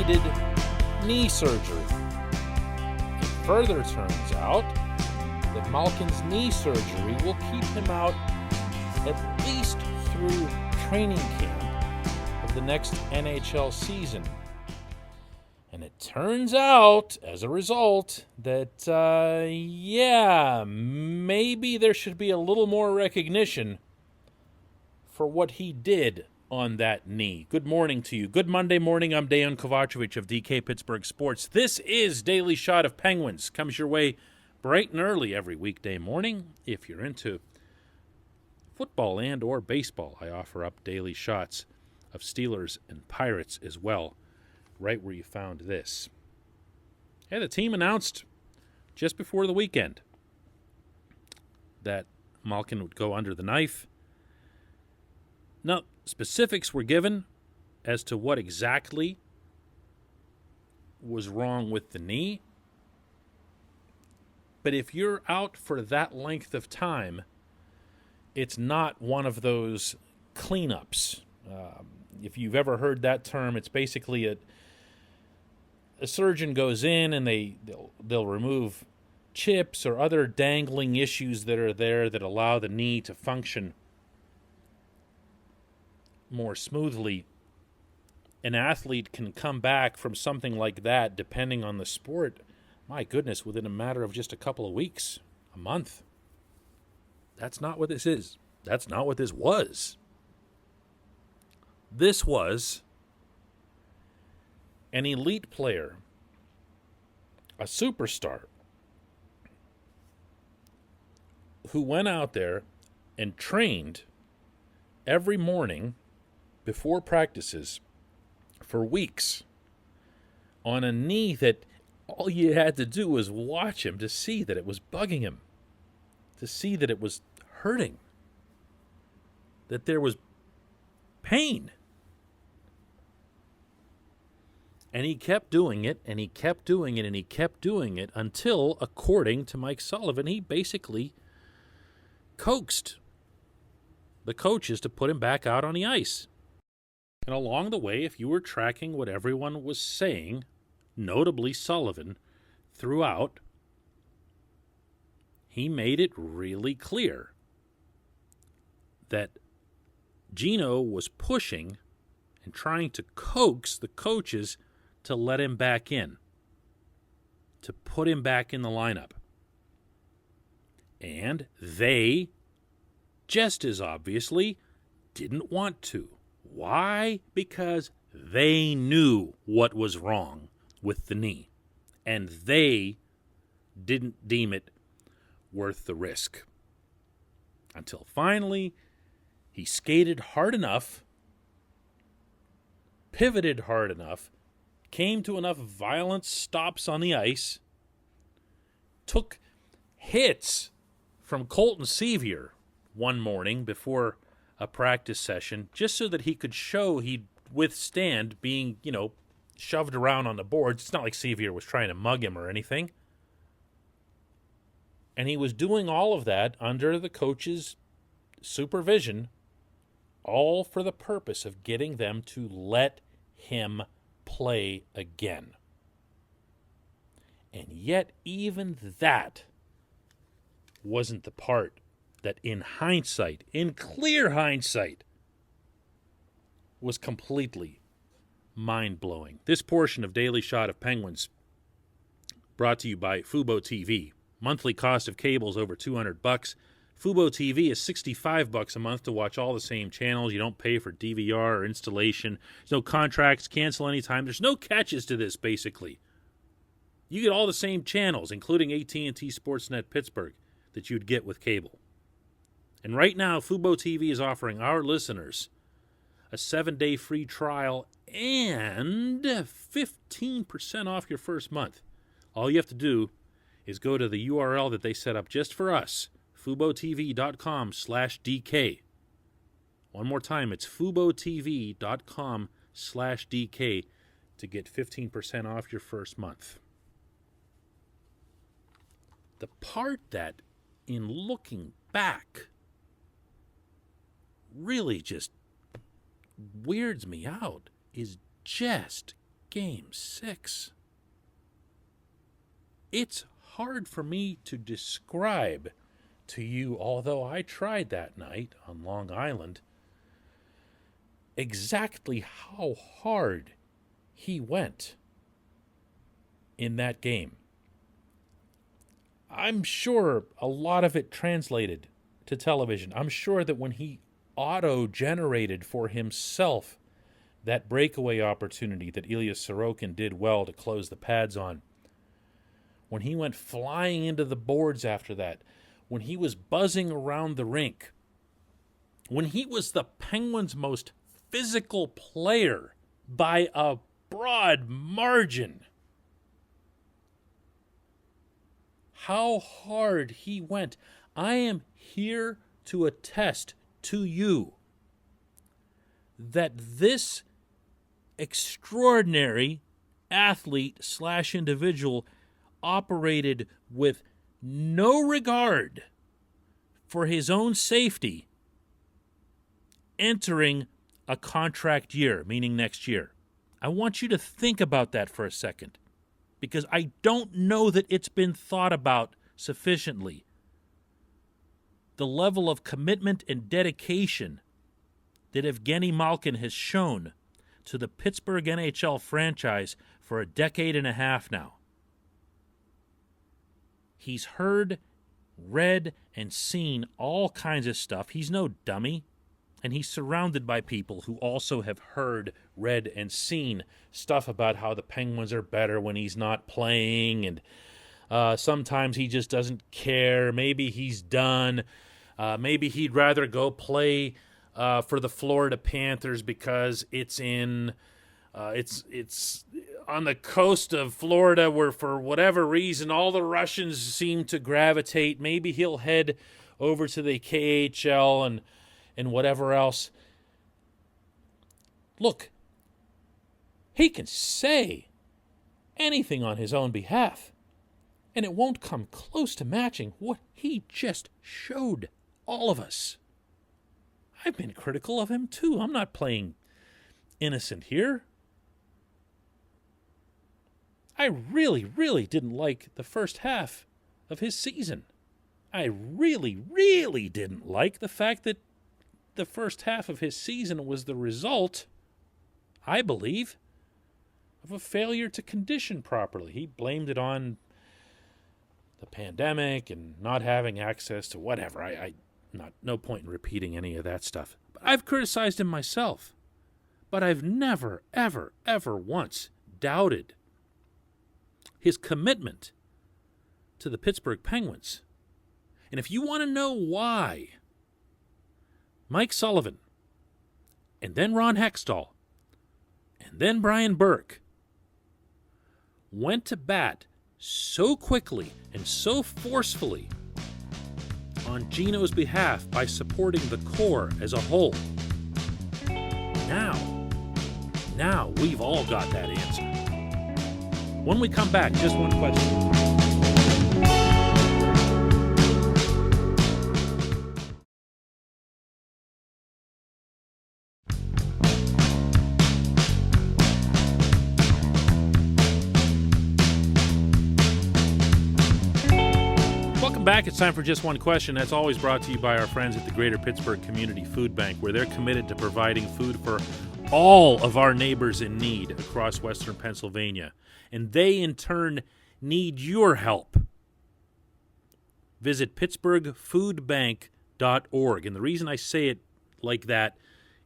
needed knee surgery. It further turns out that Malkin's knee surgery will keep him out at least through training camp of the next NHL season. And it turns out, as a result, that, maybe there should be a little more recognition for what he did on that knee. Good morning to you. Good Monday morning. I'm Dejan Kovacevic of DK Pittsburgh Sports. This is Daily Shot of Penguins. Comes your way bright and early every weekday morning. If you're into football and or baseball, I offer up daily shots of Steelers and Pirates as well, right where you found this. Yeah, the team announced just before the weekend that Malkin would go under the knife. No specifics were given as to what exactly was wrong with the knee. But if you're out for that length of time, it's not one of those cleanups. If you've ever heard that term, it's basically a surgeon goes in and they'll remove chips or other dangling issues that are there that allow the knee to function more smoothly. An athlete can come back from something like that, depending on the sport, my goodness, within a matter of just a couple of weeks, a month. That's not what this is. That's not what this was. This was an elite player, a superstar, who went out there and trained every morning before practices for weeks on a knee that all you had to do was watch him to see that it was bugging him, to see that it was hurting, that there was pain. And he kept doing it, and he kept doing it, and he kept doing it until, according to Mike Sullivan, he basically coaxed the coaches to put him back out on the ice. And along the way, if you were tracking what everyone was saying, notably Sullivan, throughout, he made it really clear that Gino was pushing and trying to coax the coaches to let him back in, to put him back in the lineup. And they, just as obviously, didn't want to. Why? Because they knew what was wrong with the knee, and they didn't deem it worth the risk. Until finally, he skated hard enough, pivoted hard enough, came to enough violent stops on the ice, took hits from Colton Sevier one morning before a practice session, just so that he could show he'd withstand being, shoved around on the boards. It's not like Sevier was trying to mug him or anything. And he was doing all of that under the coach's supervision, all for the purpose of getting them to let him play again. And yet even that wasn't the part that in hindsight, in clear hindsight, was completely mind-blowing. This portion of Daily Shot of Penguins brought to you by Fubo TV. Monthly cost of cable is over $200. Fubo TV is $65 a month to watch all the same channels. You don't pay for DVR or installation. There's no contracts, cancel anytime. There's no catches to this, basically. You get all the same channels, including AT&T Sportsnet Pittsburgh, that you'd get with cable. And right now, Fubo TV is offering our listeners a 7-day free trial and 15% off your first month. All you have to do is go to the URL that they set up just for us, FuboTV.com/DK. One more time, it's FuboTV.com/DK to get 15% off your first month. The part that, in looking back, really just weirds me out is just Game 6. It's hard for me to describe to you, although I tried that night on Long Island, exactly how hard he went in that game. I'm sure a lot of it translated to television. I'm sure that when he auto-generated for himself that breakaway opportunity that Ilya Sorokin did well to close the pads on, when he went flying into the boards after that, when he was buzzing around the rink, when he was the Penguins' most physical player by a broad margin, how hard he went. I am here to attest to you that this extraordinary athlete / individual operated with no regard for his own safety entering a contract year, meaning next year. I want you to think about that for a second, because I don't know that it's been thought about sufficiently. The level of commitment and dedication that Evgeni Malkin has shown to the Pittsburgh NHL franchise for a decade and a half now. He's heard, read, and seen all kinds of stuff. He's no dummy. And he's surrounded by people who also have heard, read, and seen stuff about how the Penguins are better when he's not playing. And sometimes he just doesn't care. Maybe he's done. Maybe he'd rather go play for the Florida Panthers because it's in it's on the coast of Florida where, for whatever reason, all the Russians seem to gravitate. Maybe he'll head over to the KHL and whatever else. Look, he can say anything on his own behalf, and it won't come close to matching what he just showed all of us. I've been critical of him too. I'm not playing innocent here. I really, really didn't like the first half of his season. I really, really didn't like the fact that the first half of his season was the result, I believe, of a failure to condition properly. He blamed it on the pandemic and not having access to whatever. No point in repeating any of that stuff. But I've criticized him myself. But I've never, ever, ever once doubted his commitment to the Pittsburgh Penguins. And if you want to know why Mike Sullivan, and then Ron Hextall, and then Brian Burke went to bat so quickly and so forcefully on Gino's behalf by supporting the core as a whole, now we've all got that answer. When we come back, just one question. Back, it's time for Just One Question. That's always brought to you by our friends at the Greater Pittsburgh Community Food Bank, where they're committed to providing food for all of our neighbors in need across Western Pennsylvania. And they, in turn, need your help. Visit pittsburghfoodbank.org. And the reason I say it like that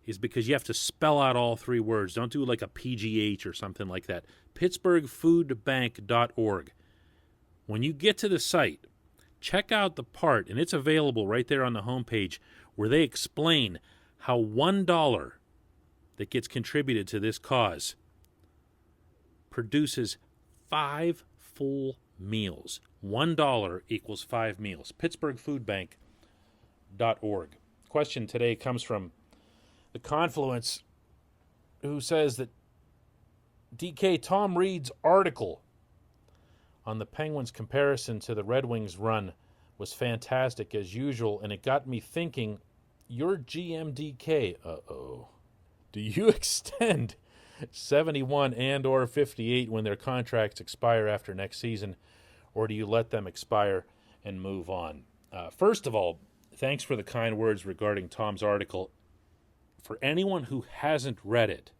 is because you have to spell out all three words. Don't do like a PGH or something like that. pittsburghfoodbank.org. When you get to the site, check out the part, and it's available right there on the homepage, where they explain how $1 that gets contributed to this cause produces 5 full meals. $1 equals 5 meals. pittsburghfoodbank.org. Question today comes from the Confluence, who says that DK, Tom Reed's article on the Penguins' comparison to the Red Wings run was fantastic as usual, and it got me thinking, your GM DK, do you extend 71 and or 58 when their contracts expire after next season, or do you let them expire and move on? First of all, thanks for the kind words regarding Tom's article. For anyone who hasn't read it,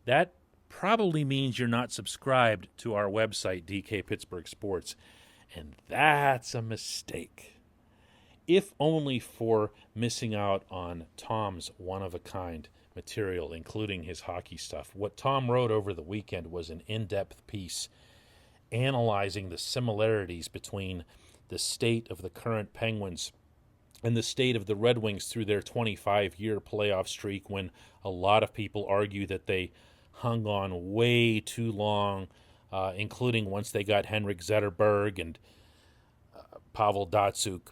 that probably means you're not subscribed to our website, DK Pittsburgh Sports, and that's a mistake. If only for missing out on Tom's one-of-a-kind material, including his hockey stuff. What Tom wrote over the weekend was an in-depth piece analyzing the similarities between the state of the current Penguins and the state of the Red Wings through their 25-year playoff streak, when a lot of people argue that they hung on way too long, including once they got Henrik Zetterberg and Pavel Datsyuk.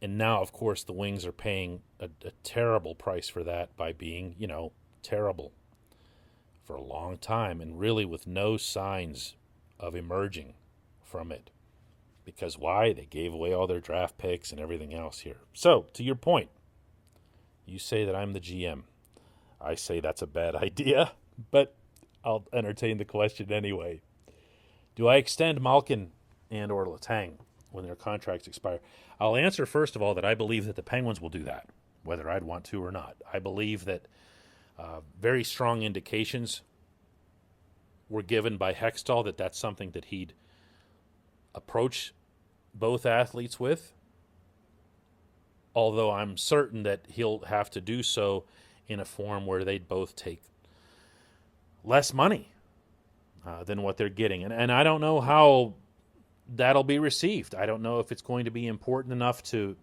And now, of course, the Wings are paying a terrible price for that by being, terrible for a long time and really with no signs of emerging from it. Because why? They gave away all their draft picks and everything else here. So, to your point, you say that I'm the GM. I say that's a bad idea, but I'll entertain the question anyway. Do I extend Malkin and or Letang when their contracts expire? I'll answer, first of all, that I believe that the Penguins will do that, whether I'd want to or not. I believe that very strong indications were given by Hextall that that's something that he'd approach both athletes with, although I'm certain that he'll have to do so in a form where they'd both take less money than what they're getting. And I don't know how that'll be received. I don't know if it's going to be important enough to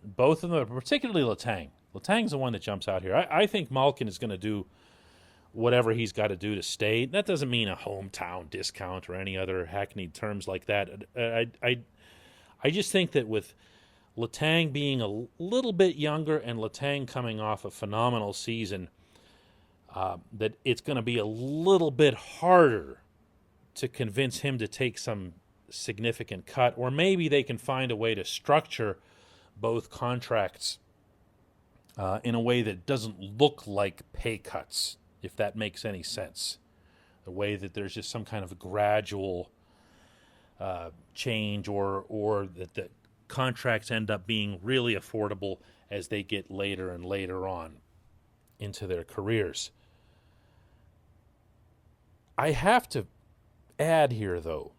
both of them, particularly Letang. Letang's the one that jumps out here. I think Malkin is going to do whatever he's got to do to stay. That doesn't mean a hometown discount or any other hackneyed terms like that. I just think that with Letang being a little bit younger and Letang coming off a phenomenal season, that it's going to be a little bit harder to convince him to take some significant cut, or maybe they can find a way to structure both contracts in a way that doesn't look like pay cuts, if that makes any sense. The way that there's just some kind of a gradual change, or that the contracts end up being really affordable as they get later and later on into their careers. I have to add here, though,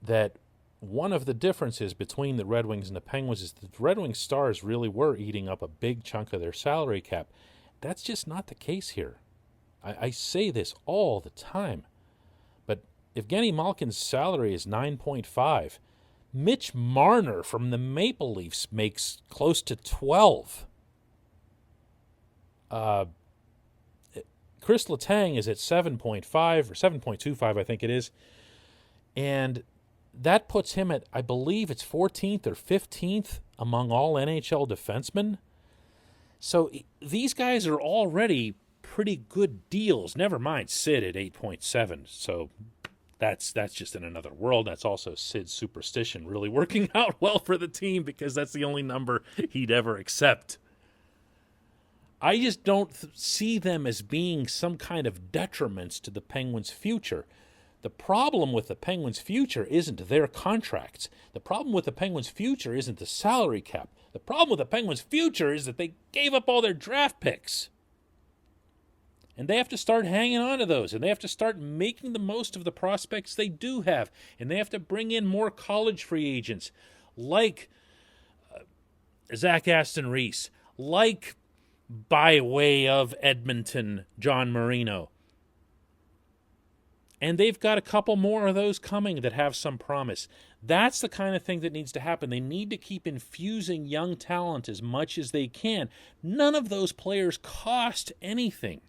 that one of the differences between the Red Wings and the Penguins is that the Red Wings stars really were eating up a big chunk of their salary cap. That's just not the case here. I say this all the time, but Evgeni Malkin's salary is 9.5. Mitch Marner from the Maple Leafs makes close to 12. Chris Letang is at 7.5 or 7.25, I think it is. And that puts him at, I believe it's 14th or 15th among all NHL defensemen. So these guys are already pretty good deals. Never mind Sid at 8.7. So that's just in another world. That's also Sid's superstition really working out well for the team, because that's the only number he'd ever accept. I just don't see them as being some kind of detriments to the Penguins' future. The problem with the Penguins' future isn't their contracts. The problem with the Penguins' future isn't the salary cap. The problem with the Penguins' future is that they gave up all their draft picks. And they have to start hanging on to those, and they have to start making the most of the prospects they do have. And they have to bring in more college free agents like Zach Aston Reese, like, by way of Edmonton, John Marino. And they've got a couple more of those coming that have some promise. That's the kind of thing that needs to happen. They need to keep infusing young talent as much as they can. None of those players cost anything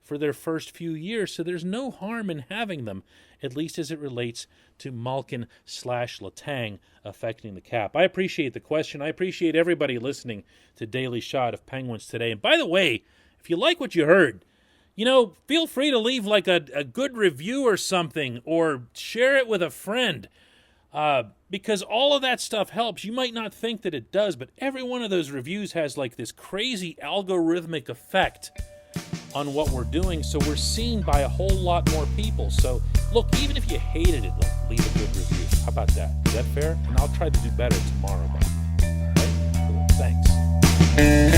for their first few years, so there's no harm in having them, at least as it relates to Malkin/Letang affecting the cap. I appreciate the question. I appreciate everybody listening to Daily Shot of Penguins today. And by the way, if you like what you heard, feel free to leave like a good review or something, or share it with a friend, because all of that stuff helps. You might not think that it does, but every one of those reviews has like this crazy algorithmic effect on what we're doing, so we're seen by a whole lot more people. So look, even if you hated it, leave a good review. How about that? Is that fair? And I'll try to do better tomorrow. All right? Cool. Thanks.